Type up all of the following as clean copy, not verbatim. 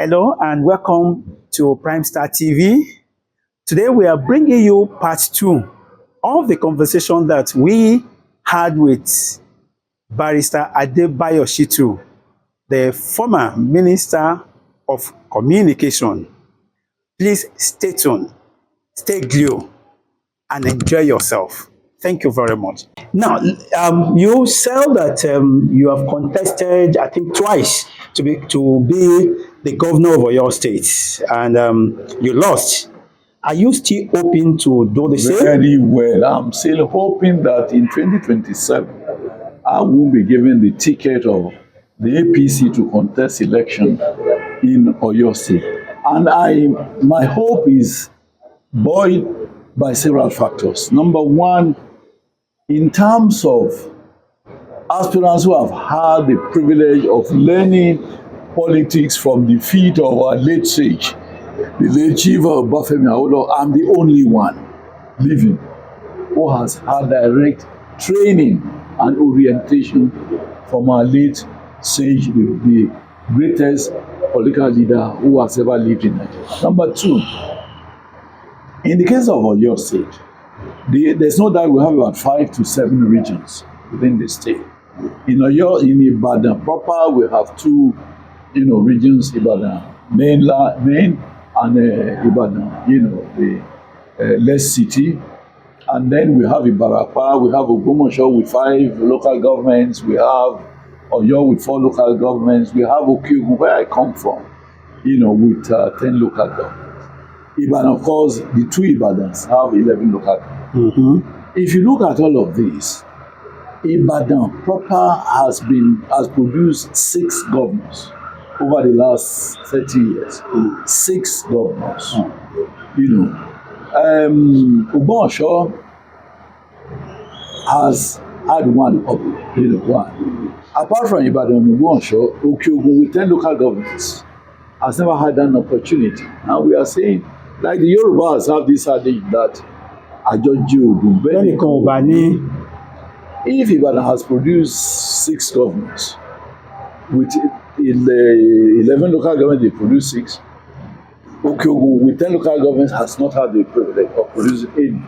Hello and welcome to PrimeStar TV. Today we are bringing you part 2 of the conversation that we had with Barrister Adebayo Shittu, the former Minister of Communication. Please stay tuned, stay glued, and enjoy yourself. Thank you very much. Now, you said that you have contested, I think, twice to be the governor of your state, and you lost. Are you still hoping to do the same? Very well. I'm still hoping that in 2027, I will be given the ticket of the APC to contest election in Oyo State. And my hope is buoyed by several factors. Number one, in terms of aspirants who have had the privilege of learning politics from the feet of our late sage, the late Chief of Bafemi Awolowo, I'm the only one living who has had direct training and orientation from our late sage, the greatest political leader who has ever lived in Nigeria. Number two, in the case of Oyo State, there's no doubt we have about 5 to 7 regions within the state. In Oyo, in Ibadan proper, we have 2, regions: Ibadan main and Ibadan, the less city. And then we have Ibarapa, we have Ogbomoso with 5 local governments, we have Oyo with 4 local governments, we have OkeOgun, where I come from, with 10 local governments. Ibadan, of course, the 2 Ibadans have 11 local governments. If you look at all of this, Ibadan proper has produced 6 governors over the last 30 years. 6 governors. Ogbomoso has had one. Apart from Ibadan and Ogbomoso, OkeOgun with 10 local governments has never had an opportunity. And we are saying, like the Yorubas have this adage that if Ibadan has produced 6 governors, with 11 local governments they produce 6, OkeOgun with 10 local governments has not had the privilege of producing any.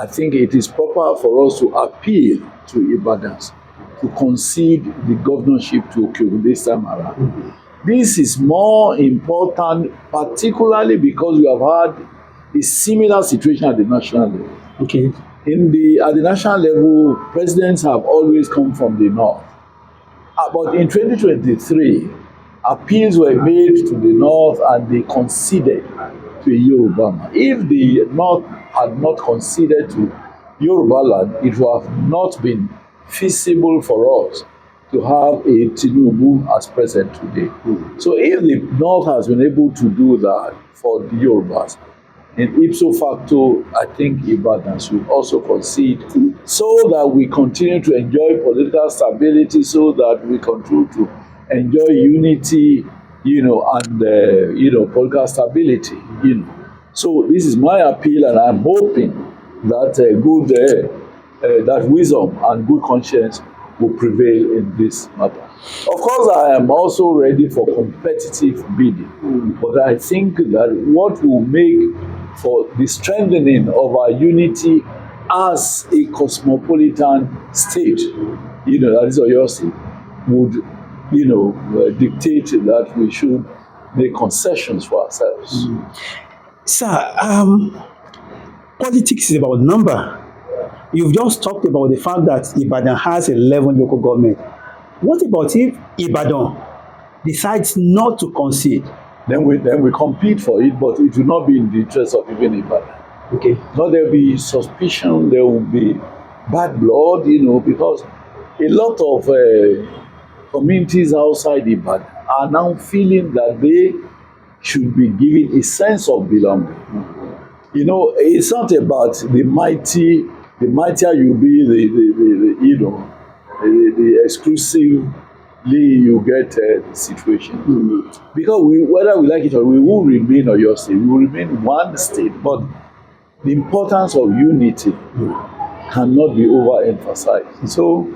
I think it is proper for us to appeal to Ibadans to concede the governorship to OkeOgun this time around. This is more important, particularly because we have had a similar situation at the national level. Okay. At the national level, presidents have always come from the north. But in 2023, appeals were made to the north and they conceded to Yoruba. If the north had not conceded to Yoruba land, it would have not been feasible for us to have a Tinubu as president today. So if the north has been able to do that for the Yorubas, in ipso facto, I think Ibadan should also concede so that we continue to enjoy political stability, so that we continue to enjoy unity, and political stability, So this is my appeal, and I'm hoping that that wisdom and good conscience will prevail in this matter. Of course, I am also ready for competitive bidding, but I think that what will make for the strengthening of our unity as a cosmopolitan state, that is Oyo State, would, dictate that we should make concessions for ourselves. Sir, politics is about number. You've just talked about the fact that Ibadan has 11 local government. What about if Ibadan decides not to concede? Then we compete for it, but it will not be in the interest of even Ibadan. Okay. Now there will be suspicion, there will be bad blood, because a lot of communities outside Ibadan are now feeling that they should be given a sense of belonging. It's not about the mighty. The mightier you be, the exclusively you get the situation. Because whether we like it or we will remain Oyo State, we will remain one state, but the importance of unity cannot be overemphasized. So,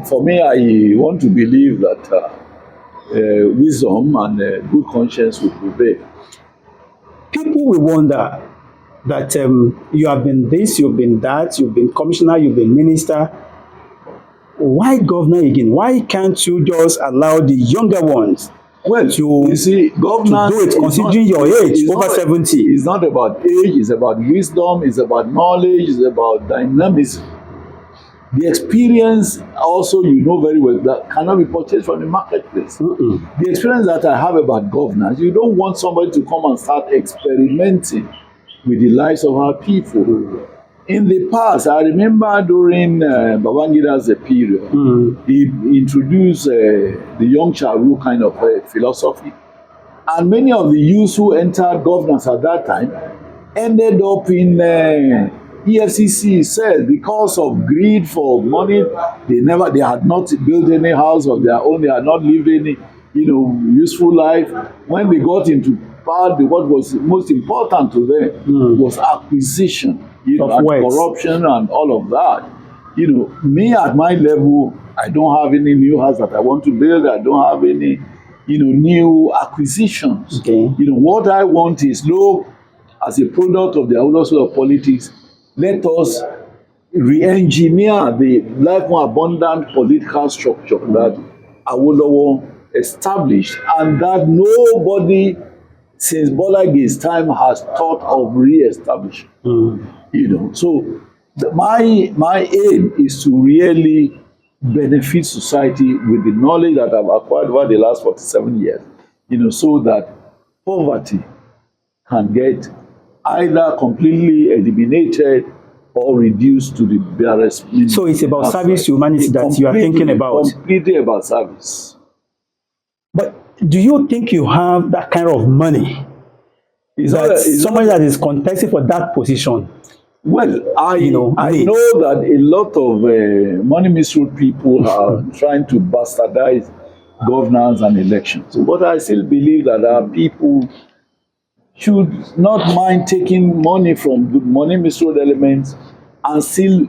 for me, I want to believe that wisdom and good conscience will prevail. People will wonder that you have been this, you've been that, you've been commissioner, you've been minister. Why governor again? Why can't you just allow the younger ones Well, you see, governance to do it, considering your age, over 70? It's not about age, it's about wisdom, it's about knowledge, it's about dynamism. The experience also, you know very well, that cannot be purchased from the marketplace. The experience that I have about governance, you don't want somebody to come and start experimenting with the lives of our people. In the past, I remember during Babangida's period, he introduced the young Charu kind of philosophy. And many of the youths who entered governance at that time ended up in EFCC cells because of greed for money. They had not built any house of their own. They had not lived any, useful life. When they got into power, what was most important to them was acquisition. And corruption and all of that. Me at my level, I don't have any new house that I want to build. I don't have any, new acquisitions. Okay. What I want is, look, as a product of the Awolowo of politics, let us re-engineer the life more abundant political structure that Awolowo established, and that nobody since Bolage's time has thought of re-establishing. So my aim is to really benefit society with the knowledge that I've acquired over the last 47 years, so that poverty can get either completely eliminated or reduced to the barest minimum. So it's about service to humanity that you are thinking about. Completely about service. But do you think you have that kind of money? Somebody that is contesting for that position? Well, I know that a lot of money misrule people are trying to bastardize governance and elections. But I still believe that our people should not mind taking money from the money misrule elements and still,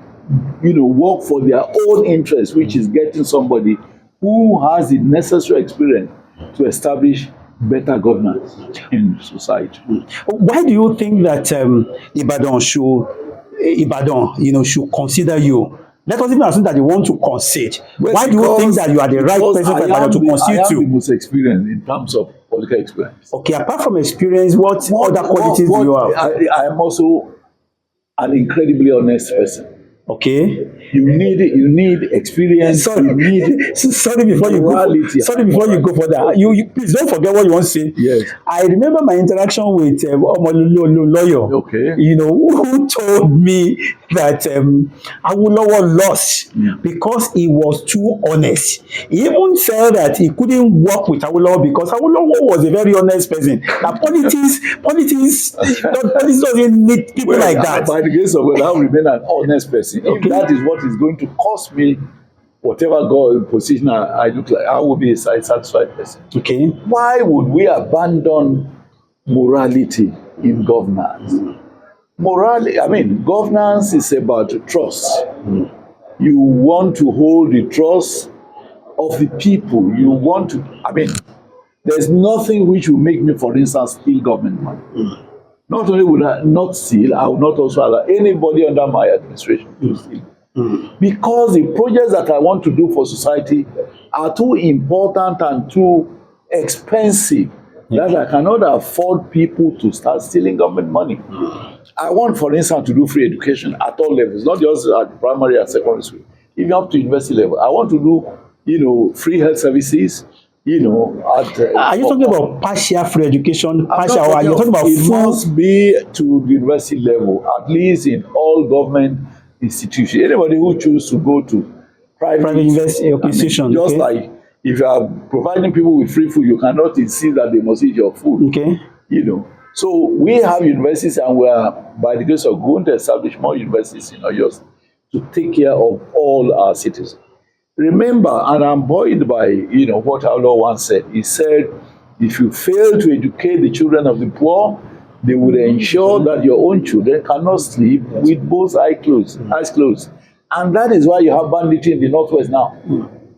work for their own interest, which is getting somebody who has the necessary experience to establish better governance in society. Why do you think that Ibadan should consider you? Let us even assume that they want to concede. Well, why do you think that you are the right person for Ibadan to concede to? I am the most experienced in terms of political experience. Okay, apart from experience, what other qualities do you have? I am also an incredibly honest person. Okay. You need experience. Sorry before you go further. You please don't forget what you want to say. Yes. I remember my interaction with lawyer. Okay. Who told me that Awolowo lost because he was too honest. He even said that he couldn't work with Awolowo because Awolowo was a very honest person. Now politics doesn't need people like that. By the grace of God, I will remain an honest person. If that is what is going to cost me whatever position I look like, I will be a satisfied person. Okay. Why would we abandon morality in governance? Governance is about trust. You want to hold the trust of the people. There's nothing which will make me, for instance, steal government money. Not only will I not steal, I will not also allow anybody under my administration to steal. Because the projects that I want to do for society are too important and too expensive that I cannot afford people to start stealing government money. I want, for instance, to do free education at all levels, not just at primary and secondary school, even up to university level. I want to do, free health services. Are you talking about partial free education? Partial, or are you talking about it must be to the university level, at least in all government institutions. Anybody who chooses to go to private university institution, just like if you are providing people with free food, you cannot insist that they must eat your food. Okay. So we have universities, and we are, by the grace of God, going to establish more universities in Oyo State to take care of all our citizens. Remember, and I'm buoyed by what our Lord once said. He said, if you fail to educate the children of the poor, they will ensure that your own children cannot sleep with both eyes closed. And that is why you have banditry in the Northwest now.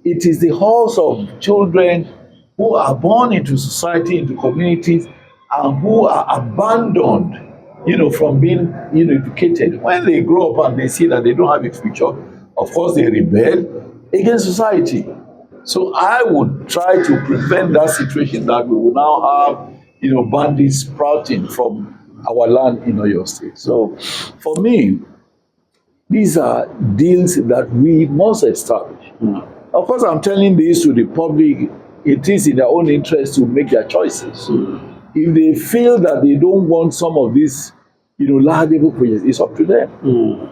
It is the horse of children who are born into society, into communities, and who are abandoned, from being, educated. When they grow up and they see that they don't have a future, of course they rebel against society. So I would try to prevent that situation that we will now have, bandits sprouting from our land in Oyo State. So for me, these are deals that we must establish. Of course, I'm telling this to the public. It is in their own interest to make their choices. If they feel that they don't want some of these, laudable projects, it's up to them.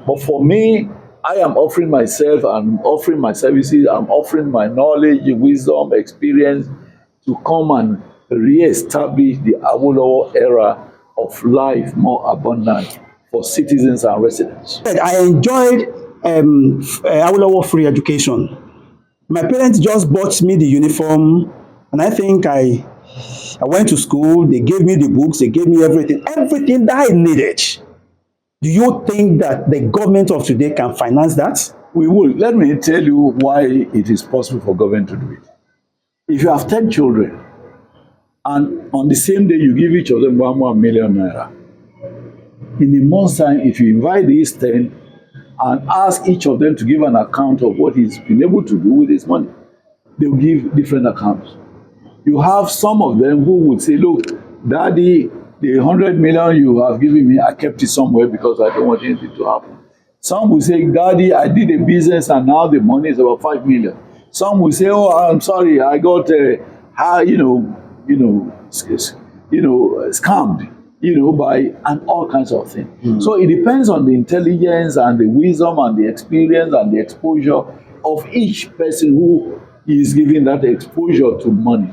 But for me, I am offering myself, I'm offering my services, I'm offering my knowledge, wisdom, experience to come and re-establish the Awolowo era of life more abundant for citizens and residents. I enjoyed Awolowo free education. My parents just bought me the uniform, and I think I went to school. They gave me the books, they gave me everything that I needed. Do you think that the government of today can finance that? We will. Let me tell you why it is possible for government to do it. If you have 10 children, and on the same day you give each of them 1 million naira, in a month's time, if you invite these 10 and ask each of them to give an account of what he's been able to do with his money, they will give different accounts. You have some of them who would say, look, Daddy, the 100 million you have given me, I kept it somewhere because I don't want anything to happen. Some will say, Daddy, I did a business and now the money is about 5 million. Some will say, oh, I'm sorry, I got scammed, by, and all kinds of things. So it depends on the intelligence and the wisdom and the experience and the exposure of each person who is giving that exposure to money.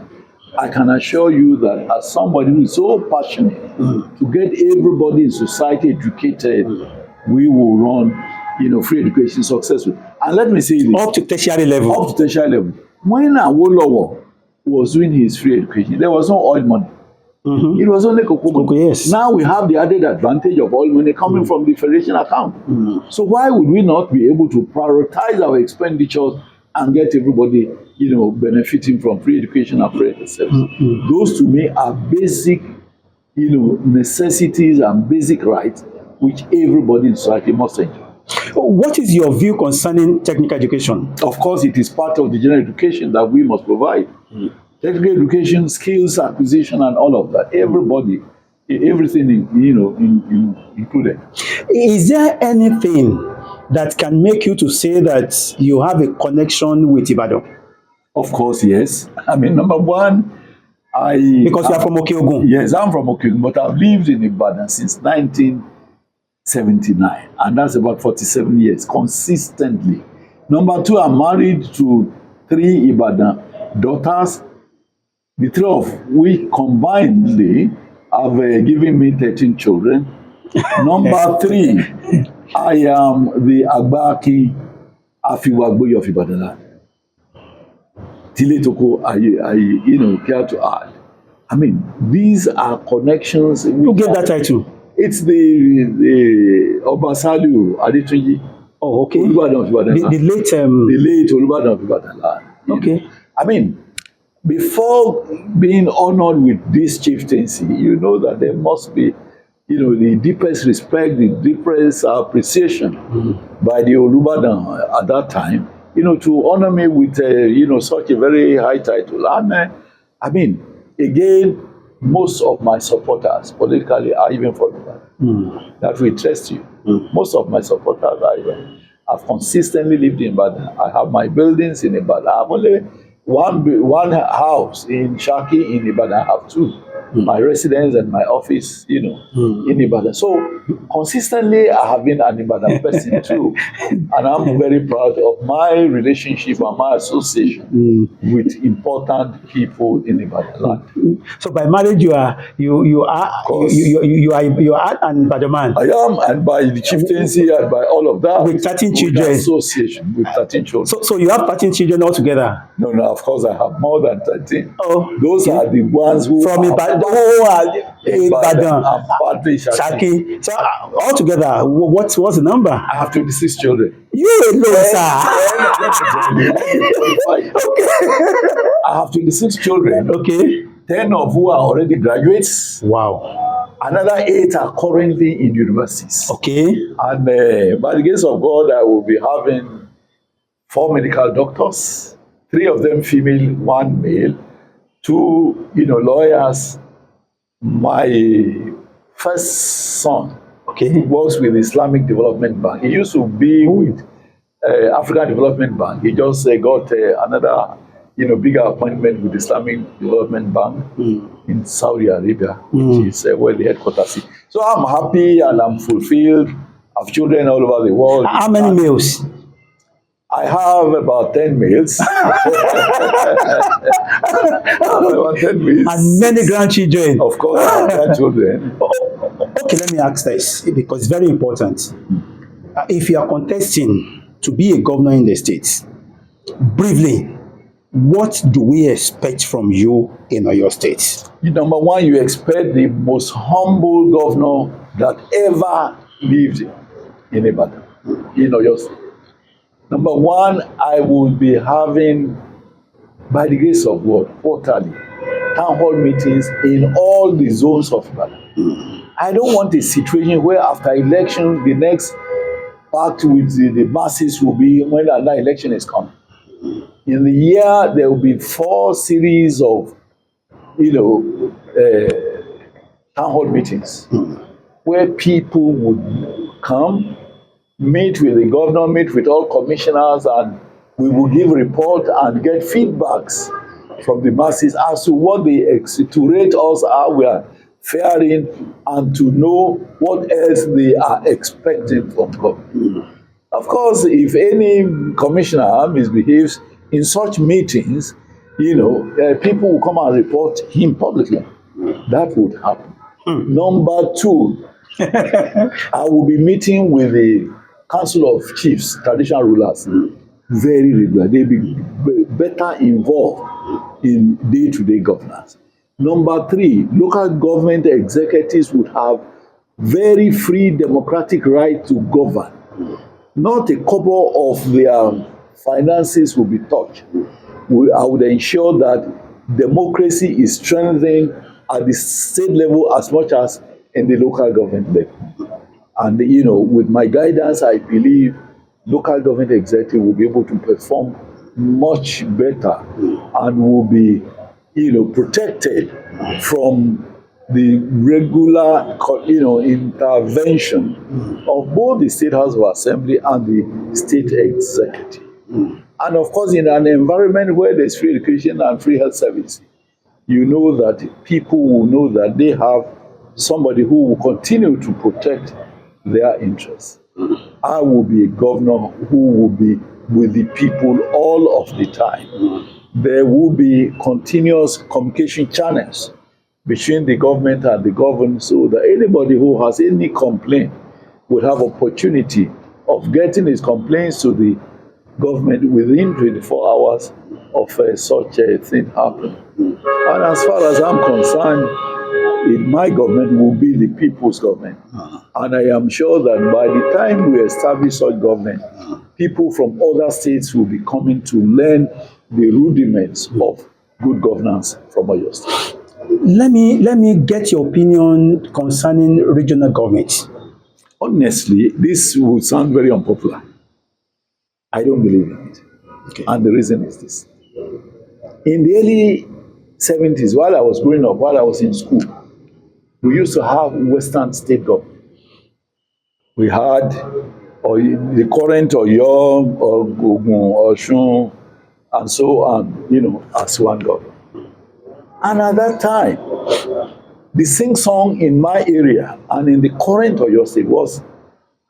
I can assure you that as somebody who is so passionate to get everybody in society educated, we will run, free education successfully. And let me say this. Up to tertiary level. Up to tertiary level. When Awolowo was doing his free education, there was no oil money. It was only cocoa money. Yes. Now we have the added advantage of oil money coming from the federation account. So why would we not be able to prioritize our expenditures and get everybody, benefiting from free education and free service? Those to me are basic, necessities and basic rights which everybody in society must enjoy. What is your view concerning technical education? Of course, it is part of the general education that we must provide. Technical education, skills acquisition, and all of that. Everybody, everything, included. Is there anything that can make you to say that you have a connection with Ibadan? Of course, yes. I mean, number one, because you are from OkeOgun. Yes, I'm from OkeOgun, but I've lived in Ibadan since 1979, and that's about 47 years, consistently. Number two, I'm married to 3 Ibadan daughters. The 3 of which combinedly have given me 13 children. Number 3, I am the Agbaki Afiwagboyi of Ibadan. Tile Toko, I care to add. I mean, these are connections. Who gave that title? It's the Obasalu Adetunji. Oh, okay. Olubadan of Ibadan. The late Olubadan of Ibadan. Okay. I mean, before being honored with this chieftaincy, you know that there must be, the deepest respect, the deepest appreciation by the Olubadan at that time, to honor me with, such a very high title. And I mean, again, most of my supporters politically are even from Ibadan. That will trust you. Most of my supporters are even. I've consistently lived in Ibadan. I have my buildings in Ibadan. I have only one house in Shaki in Ibadan. I have 2. My residence and my office, in Ibadan. So consistently, I have been an Ibadan person too, and I'm very proud of my relationship and my association with important people in Ibadan land. So by marriage, you are an Ibadan man. I am, and by the chieftaincy and by all of that, with 13 children. Association with 13 children. So you have 13 children altogether. No, of course I have more than 13. Oh, those are the ones who from Ibadan. Ibadan and partly Shaki. So altogether, what's the number? I have 26 children. You alone, sir. Okay. I have 26 children, Okay. 10 of who are already graduates. Wow. Another 8 are currently in universities. Okay. And by the grace of God, I will be having 4 medical doctors, 3 of them female, 1 male, 2, lawyers. My first son Okay. works with Islamic Development Bank. He used to be with African Development Bank. He just got another, bigger appointment with Islamic Development Bank in Saudi Arabia, which is where the headquarters is. So I'm happy and I'm fulfilled. I have children all over the world. How many males? I have about 10 males. About 10 males. And many grandchildren. Of course, I have grandchildren. Okay, let me ask this because it's very important. If you are contesting to be a governor in the state, briefly, what do we expect from you in your state? Number one, you expect the most humble governor that ever lived in Ibadan, in Oyo State. Number one, I will be having, by the grace of God, quarterly town hall meetings in all the zones of Ibadan. I don't want a situation where after election, the next pact with the masses will be when another election is coming. In the year, there will be 4 series of, town hall meetings where people would come, meet with the governor, meet with all commissioners, and we will give report and get feedbacks from the masses as to what they to rate us how we are faring and to know what else they are expecting from government. Of course, if any commissioner misbehaves in such meetings, people will come and report him publicly. That would happen. Number 2, I will be meeting with the Council of Chiefs, traditional rulers, very regularly. They'll be better involved in day-to-day governance. Number 3, local government executives would have very free democratic right to govern. Not a couple of their finances will be touched. I would ensure that democracy is strengthened at the state level as much as in the local government level. And, with my guidance, I believe local government executive will be able to perform much better and will be, protected from the regular, intervention of both the State House of Assembly and the state executive. And of course, in an environment where there's free education and free health service, you know that people will know that they have somebody who will continue to protect their interests. I will be a governor who will be with the people all of the time. There will be continuous communication channels between the government and the governed so that anybody who has any complaint will have opportunity of getting his complaints to the government within 24 hours of such a thing happening. And as far as I'm concerned, my government will be the people's government. And I am sure that by the time we establish such government, people from other states will be coming to learn the rudiments of good governance from Oyo State. Let me get your opinion concerning regional government. Honestly, this will sound very unpopular. I don't believe in it. Okay. And the reason is this. In the early 70s, while I was growing up, while I was in school, we used to have Western state government. We had the current Oyo, OkeOgun, Osun, and so on, as one government. And at that time, the sing-song in my area and in the current Oyo State was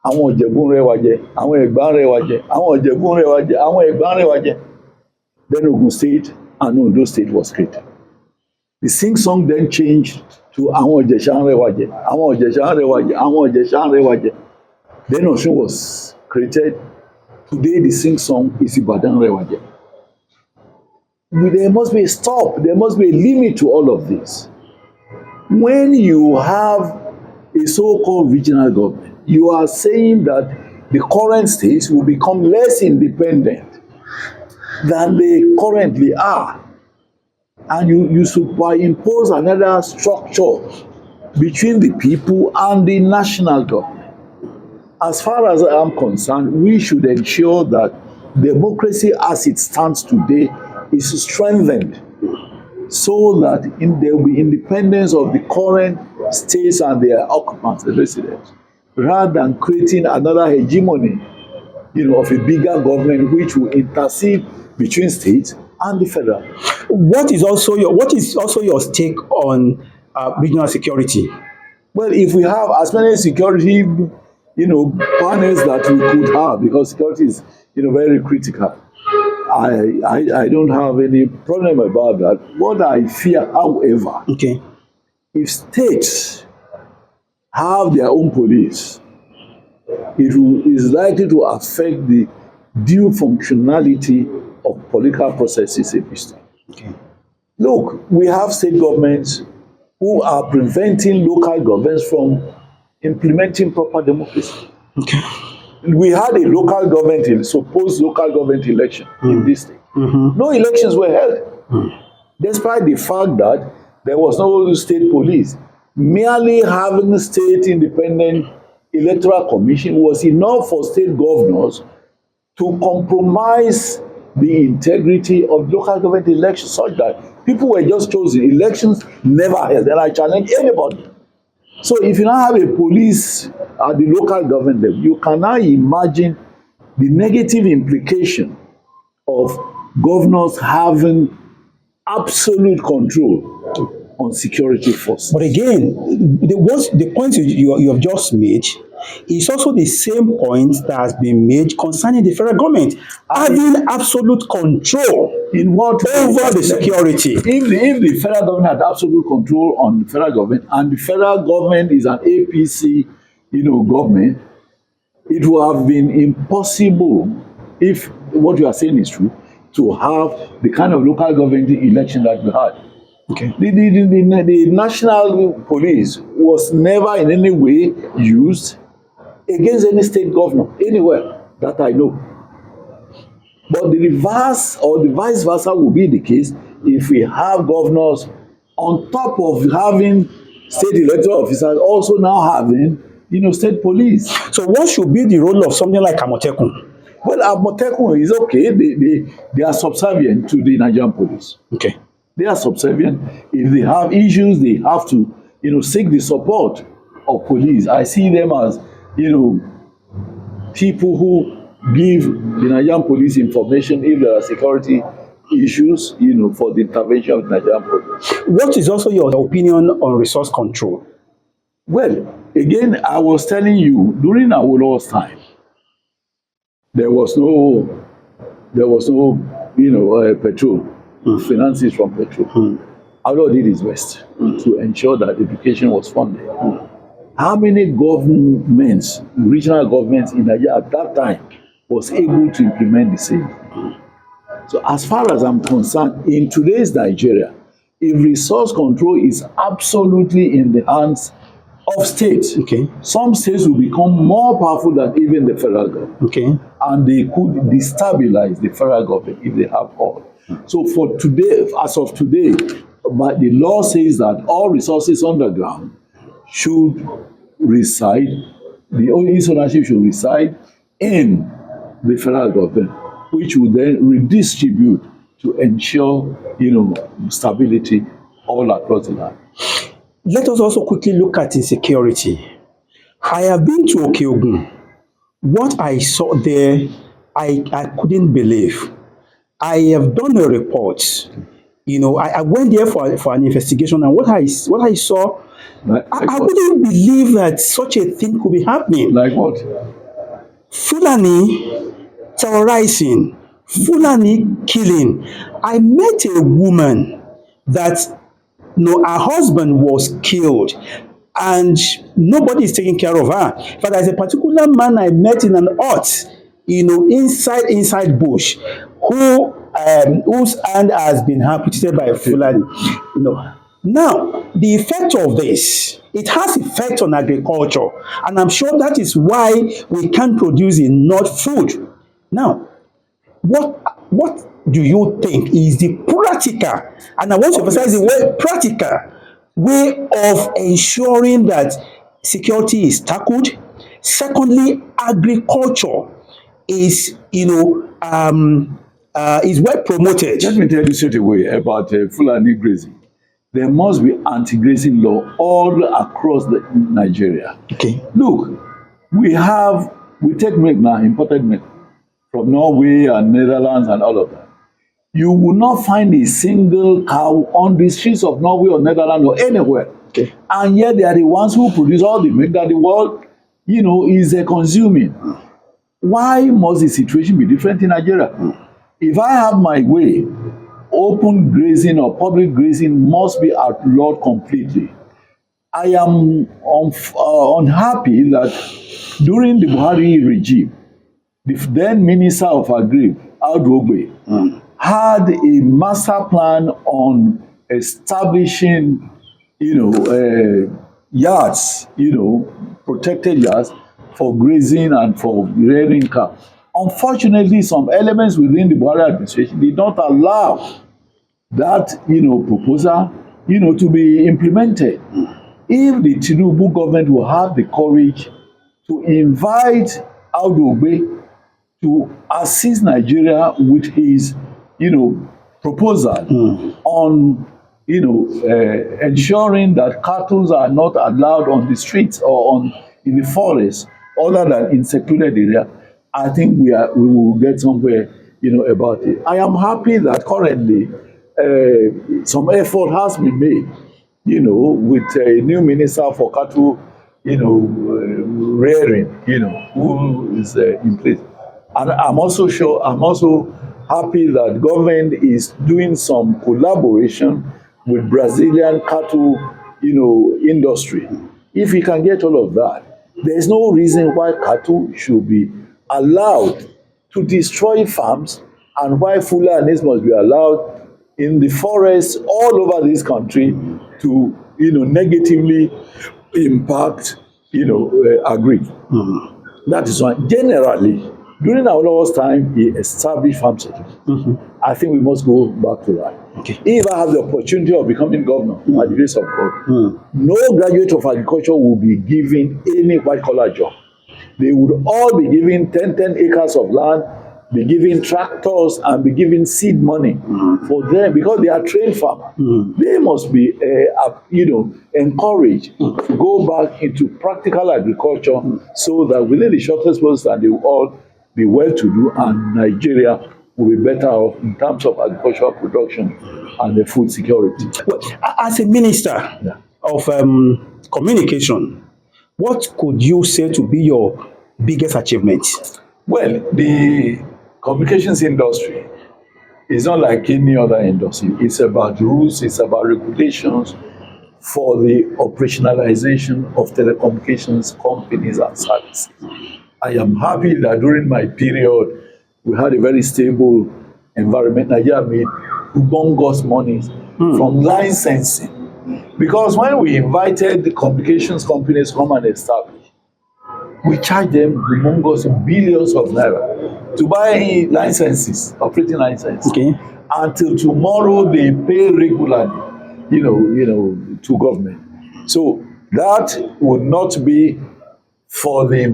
àwọn Ìjẹ̀bú ń rẹwà jẹ, àwọn Ẹ̀gbá ń rẹwà jẹ, àwọn Ìjẹ̀bú ń rẹwà jẹ, àwọn Ẹ̀gbá ń rẹwà jẹ. Then Ogun State and Ondo State was created. The sing-song then changed to àwọn Ìjẹ̀ṣà ń rẹwà jẹ, àwọn Ìjẹ̀ṣà ń rẹwà jẹ, àwọn Ìjẹ̀ṣà ń rẹwà jẹ. Then Osun was created. Today the sing-song is Ìbàdàn ń rẹwà jẹ. There must be a stop. There must be a limit to all of this. When you have a so-called regional government, you are saying that the current states will become less independent than they currently are. and you superimpose another structure between the people and the national government. As far as I am concerned, we should ensure that democracy as it stands today is strengthened so that there will be independence of the current states and their occupants, the residents, rather than creating another hegemony, of a bigger government which will intercede between states and the federal. What is also your take on regional security? Well, if we have as many security, panels that we could have, because security is, very critical, I don't have any problem about that. What I fear, however, Okay. if states have their own police, is likely to affect the due functionality of political processes in this state. Okay. Look, we have state governments who are preventing local governments from implementing proper democracy. Okay. We had a supposed local government election in this state. No elections were held, despite the fact that there was no state police. Merely having a state independent electoral commission was enough for state governors to compromise the integrity of local government elections, such that people were just chosen. Elections never held, and I challenge anybody. So if you now have a police at the local government level, you can now imagine the negative implication of governors having absolute control on security forces. But again, the point you have just made is also the same point that has been made concerning the federal government having absolute control In what over the security. If the federal government had absolute control on the federal government, and the federal government is an APC, government, it would have been impossible, if what you are saying is true, to have the kind of local government election that we had. Okay. The national police was never in any way used against any state governor anywhere that I know. But the reverse or the vice versa will be the case if we have governors on top of having state electoral officers also now having, state police. So what should be the role of something like Amotekun? Well, Amotekun is okay. They are subservient to the Nigerian police. Okay. They are subservient. If they have issues, they have to, seek the support of police. I see them as, people who give the Nigerian police information if there are security issues, for the intervention of the Nigerian police. What is also your opinion on resource control? Well, again, I was telling you, during Awolowo's time, there was no, petrol, finances from petrol. Awolowo did his best to ensure that education was funded. How many governments, regional governments in Nigeria at that time was able to implement the same? So as far as I'm concerned, in today's Nigeria, if resource control is absolutely in the hands of states, Okay. some states will become more powerful than even the federal government. Okay. And they could destabilize the federal government if they have all. So for today, as of today, but the law says that all resources underground should reside, the ownership should reside in the federal government, which will then redistribute to ensure, stability all across the land. Let us also quickly look at insecurity. I have been to OkeOgun. What I saw there, I couldn't believe. I have done a report. I went there for an investigation, and what I saw, I wouldn't believe that such a thing could be happening. Like what? Fulani terrorizing, Fulani killing. I met a woman that her husband was killed and nobody is taking care of her. But there's a particular man I met in an hut, inside bush, whose hand has been amputated by a Fulani. Now, the effect of this, it has effect on agriculture, and I'm sure that is why we can't produce enough food. Now, what do you think is the practical, and I want to emphasize the word practical, way of ensuring that security is tackled? Secondly, agriculture is, is well promoted. Let me tell you straight away about Fulani grazing. There must be anti-grazing law all across Nigeria. Okay. Look, we take milk now, imported milk from Norway and Netherlands and all of that. You will not find a single cow on the streets of Norway or Netherlands or anywhere. Okay. And yet they are the ones who produce all the milk that the world, is consuming. Why must the situation be different in Nigeria? If I have my way, open grazing or public grazing must be outlawed completely. I am unhappy that during the Buhari regime, the then Minister of Agri, Adebayo, had a master plan on establishing, yards, protected yards for grazing and for rearing cows. Unfortunately, some elements within the Buhari administration did not allow that, proposal, to be implemented. If the Tinubu government will have the courage to invite Adebayo to assist Nigeria with his, proposal on, ensuring that cattle are not allowed on the streets or in the forest, other than in secluded area, I think we will get somewhere, about it. I am happy that currently some effort has been made, with a new minister for cattle, rearing, who is in place. And I'm also happy that government is doing some collaboration with Brazilian cattle, industry. If we can get all of that, there's no reason why cattle should be allowed to destroy farms and why Fulanis must be allowed in the forests all over this country to, negatively impact, agri. That is why generally, during our Lord's time, he established farm settlement. I think we must go back to that. Okay. If I have the opportunity of becoming governor, by the grace of God, no graduate of agriculture will be given any white-collar job. They would all be given 10 acres of land, be given tractors, and be given seed money for them, because they are trained farmers. They must be, encouraged to go back into practical agriculture so that within the shortest period time, they will all be well-to-do and Nigeria will be better off in terms of agricultural production and the food security. Well, as a minister of communication, what could you say to be your biggest achievement? Well, the communications industry is not like any other industry. It's about rules, it's about regulations for the operationalization of telecommunications companies and services. I am happy that during my period, we had a very stable environment. Nigeria made humongous money from licensing. Because when we invited the communications companies to come and establish, we charged them humongous billions of naira to buy licenses, operating licenses. Okay. Until tomorrow, they pay regularly, to government. So that would not be for the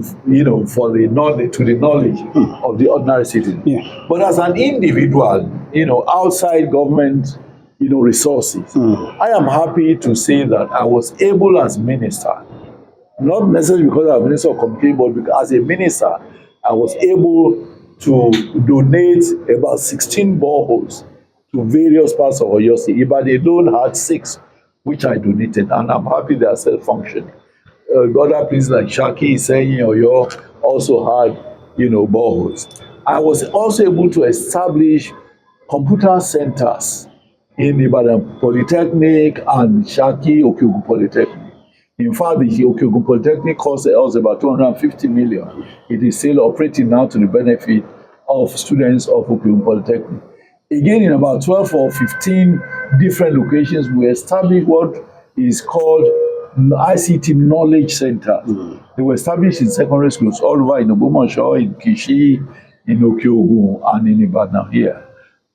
knowledge, to the knowledge of the ordinary citizen. Yeah. But as an individual, outside government, resources, I am happy to say that I was able as minister, not necessarily because I'm Minister of Communication, but because as a minister, I was able to donate about 16 boreholes to various parts of Oyo State. Ibadan alone had 6, which I donated, and I'm happy they are self-functioning. Other places like Shaki, Iseyin, Oyo also had, boreholes. I was also able to establish computer centers in Ibadan Polytechnic and Shaki OkeOgun Polytechnic. In fact, the OkeOgun Polytechnic cost us about 250 million. It is still operating now to the benefit of students of OkeOgun Polytechnic. Again, in about 12 or 15 different locations, we established what is called ICT knowledge centers. They were established in secondary schools all over in Ogbomoso, in Kishi, in OkeOgun, and in Ibadan here.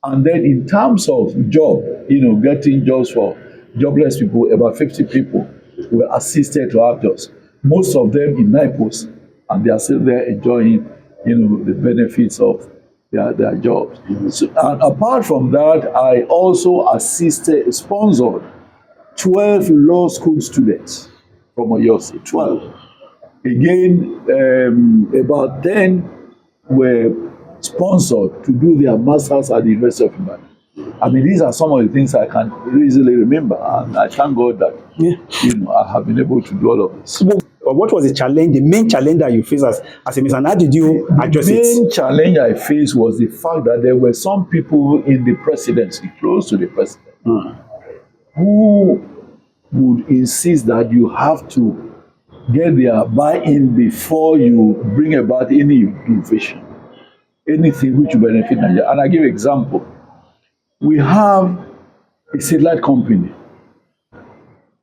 And then in terms of job, getting jobs for jobless people, about 50 people were assisted to have jobs. Most of them in NIPOS, and they are still there enjoying, the benefits of their jobs. So, and apart from that, I also sponsored 12 law school students from Oyo State, 12. Again, about 10 were sponsored to do their masters at the University of Ibadan. I mean, these are some of the things I can easily remember, and I thank God that I have been able to do all of this. But what was the main challenge that you faced as a minister, and how did you address it? The main challenge I faced was the fact that there were some people in the presidency, close to the president, who would insist that you have to get their buy-in before you bring about any innovation, anything which will benefit Nigeria. And I give an example. We have a satellite company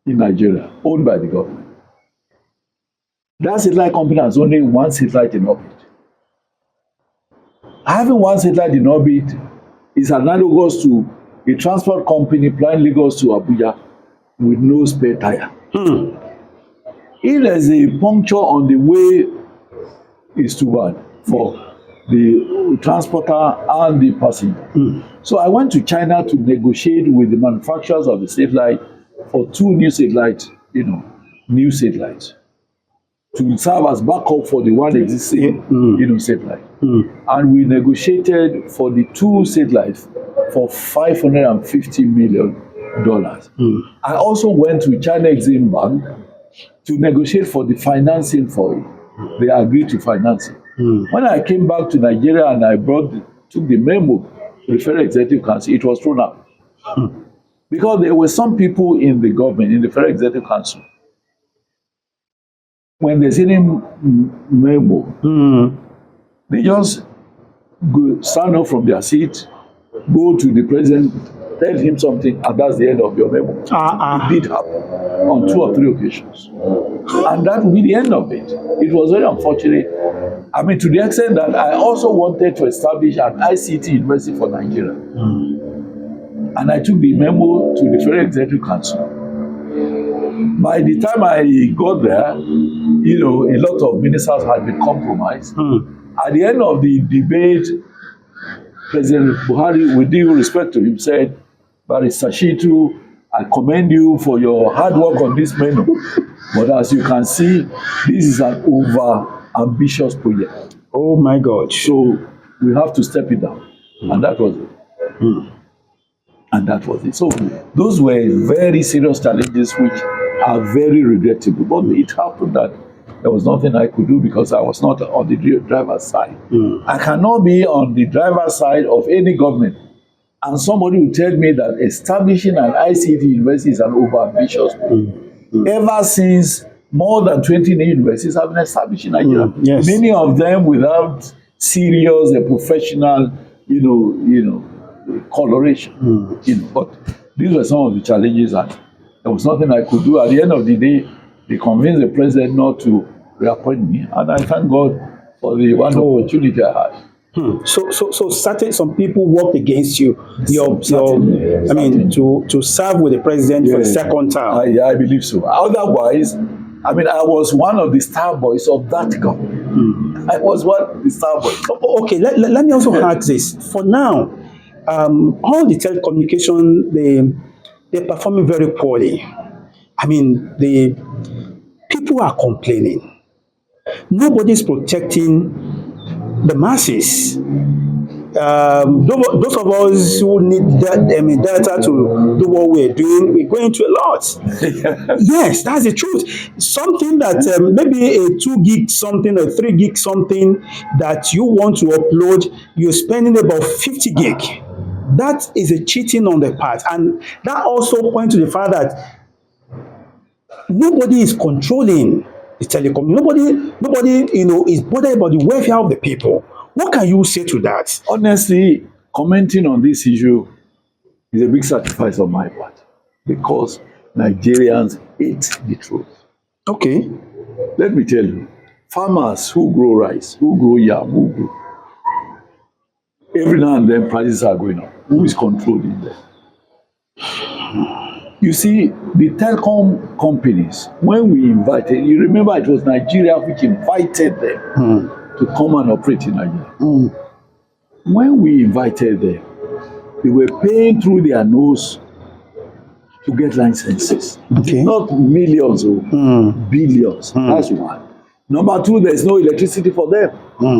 in Nigeria owned by the government. That satellite company has only one satellite in orbit. Having one satellite in orbit is analogous to a transport company flying Lagos to Abuja with no spare tire. If there's a puncture on the way, it's too bad for the transporter and the passenger. So I went to China to negotiate with the manufacturers of the satellite for 2 new satellites, to serve as backup for the one existing, satellite. And we negotiated for the 2 satellites for $550 million. I also went to China Exim Bank to negotiate for the financing for it. They agreed to finance it. When I came back to Nigeria and I took the memo to the Federal Executive Council, it was thrown out. Because there were some people in the government, in the Federal Executive Council, when there's any memo, they just stand up from their seat, go to the president, tell him something, and that's the end of your memo. It did happen on 2 or 3 occasions. And that would be the end of it. It was very unfortunate. I mean, to the extent that I also wanted to establish an ICT university for Nigeria. And I took the memo to the Federal Executive Council. By the time I got there, a lot of ministers had been compromised. At the end of the debate, President Buhari, with due respect to him, said, Barrister Shittu, I commend you for your hard work on this menu. But as you can see, this is an over-ambitious project. Oh my God. So we have to step it down. And that was it. And that was it. So those were very serious challenges which are very regrettable. But it happened that there was nothing I could do because I was not on the driver's side. I cannot be on the driver's side of any government. And somebody will tell me that establishing an ICT university is an over-ambitious project. Ever since, more than 20 universities have been established in Nigeria. Yes. Many of them without serious and professional, coloration. But these were some of the challenges, and there was nothing I could do. At the end of the day, they convinced the president not to reappoint me, and I thank God for the one opportunity I had. So some people worked against you. To serve with the president for the second term. I believe so. Otherwise, I was one of the star boys of that government. I was one of the star boys. Okay, let me also add this. For now, all the telecommunication, they're performing very poorly. The people are complaining. Nobody's protecting the masses. Those of us who need data to do what we're doing, we're going through a lot. Yes, that's the truth. Something that maybe a 2 gig something or 3 gig something that you want to upload, you're spending about 50 gig. That is a cheating on the part. And that also points to the fact that nobody is controlling the telecom. Nobody, is bothered about the welfare of the people. What can you say to that? Honestly, commenting on this issue is a big sacrifice on my part because Nigerians hate the truth. Okay. Let me tell you, farmers who grow rice, who grow yam, every now and then prices are going up. Who is controlling them? You see, the telecom companies, when we invited, you remember it was Nigeria which invited them to come and operate in Nigeria. When we invited them, they were paying through their nose to get licenses. Okay. Not millions or billions. That's one. Number two, there's no electricity for them.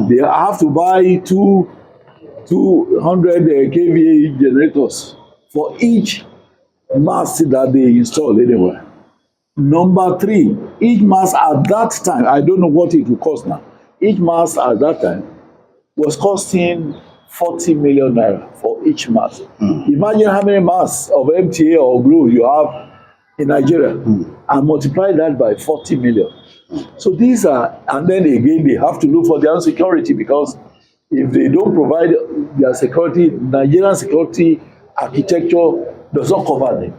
They have to buy 200 kVA generators for each mast that they install anywhere. Number three, each mast at that time, I don't know what it will cost now, each mast at that time was costing 40 million naira for each mast. Imagine how many masts of MTA or Glo you have in Nigeria and multiply that by 40 million. So these are, and then again, they have to look for their own security, because if they don't provide their security, Nigerian security architecture does not cover them.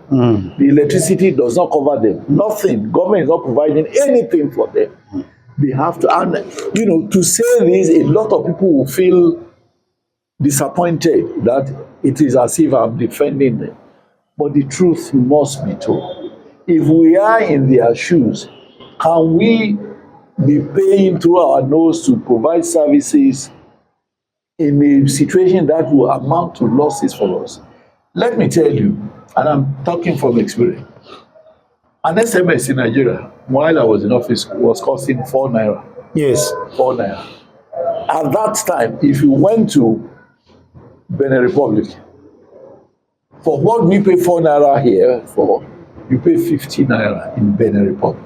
The electricity does not cover them. Nothing. Government is not providing anything for them. They have to, and you know, to say this, a lot of people will feel disappointed that it is as if I'm defending them. But the truth must be told. If we are in their shoes, can we be paying through our nose to provide services in a situation that will amount to losses for us? Let me tell you, and I'm talking from experience, an SMS in Nigeria, while I was in office, was costing 4 naira. Yes. 4 naira. At that time, if you went to Benin Republic, for what we pay 4 naira here for, you pay 50 naira in Benin Republic.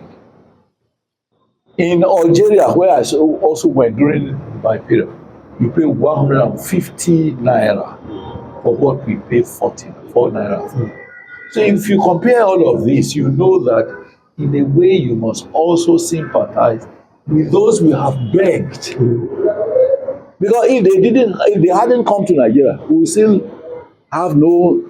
In Algeria, where I also went during my period, you pay 150 naira for what we pay 4 naira for. So if you compare all of this, you know that in a way you must also sympathize with those we have begged. Because if they hadn't come to Nigeria, we will still have no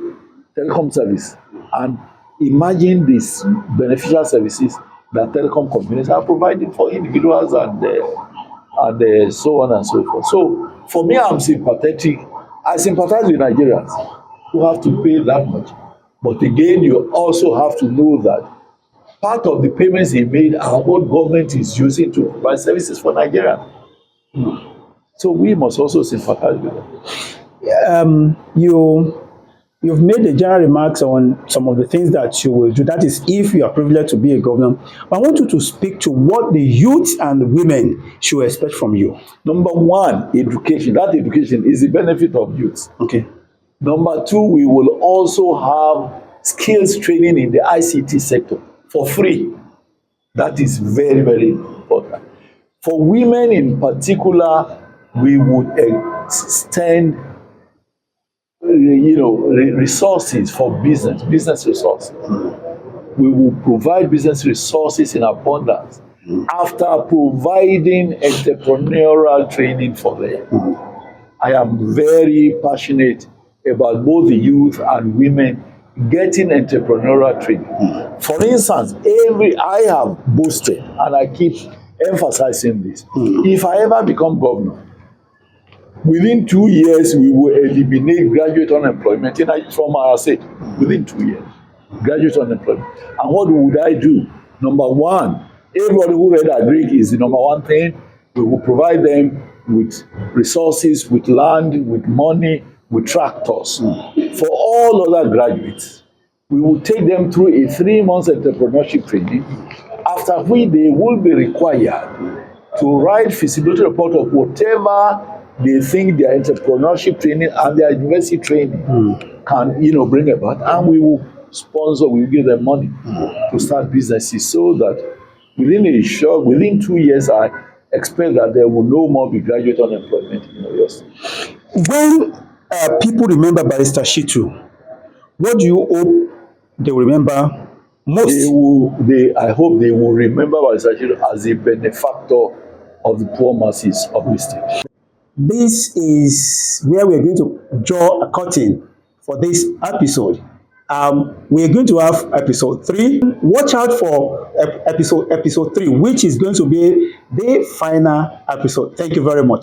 telecom service. And imagine these beneficial services that telecom companies are providing for individuals and so on and so forth. So for me, I'm sympathetic. I sympathize with Nigerians who have to pay that much. But again, you also have to know that part of the payments they made are what government is using to provide services for Nigeria. So we must also sympathize with them. You've made the general remarks on some of the things that you will do. That is, if you are privileged to be a governor. But I want you to speak to what the youth and the women should expect from you. Number one, education. That education is the benefit of youth. Okay. Number two, we will also have skills training in the ICT sector for free. That is very, very important. For women in particular, we would extend resources for business resources. We will provide business resources in abundance after providing entrepreneurial training for them. I am very passionate about both the youth and women getting entrepreneurial training. For instance, I have boasted, and I keep emphasizing this, if I ever become governor, within 2 years, we will eliminate graduate unemployment from our state. Within 2 years, graduate unemployment. And what would I do? Number one, everybody who read Agric is the number one thing. We will provide them with resources, with land, with money, with tractors. For all other graduates, we will take them through a 3-month entrepreneurship training, after which they will be required to write feasibility report of whatever they think their entrepreneurship training and their university training can, bring about, and we will sponsor, we will give them money to start businesses, so that within 2 years, I expect that there will no more be graduate unemployment in Oyo State. When people remember Barrister Shittu, what do you hope they will remember most? I hope they will remember Barrister Shittu as a benefactor of the poor masses of this state. This is where we're going to draw a curtain for this episode. We're going to have episode 3. Watch out for episode 3, which is going to be the final episode. Thank you very much.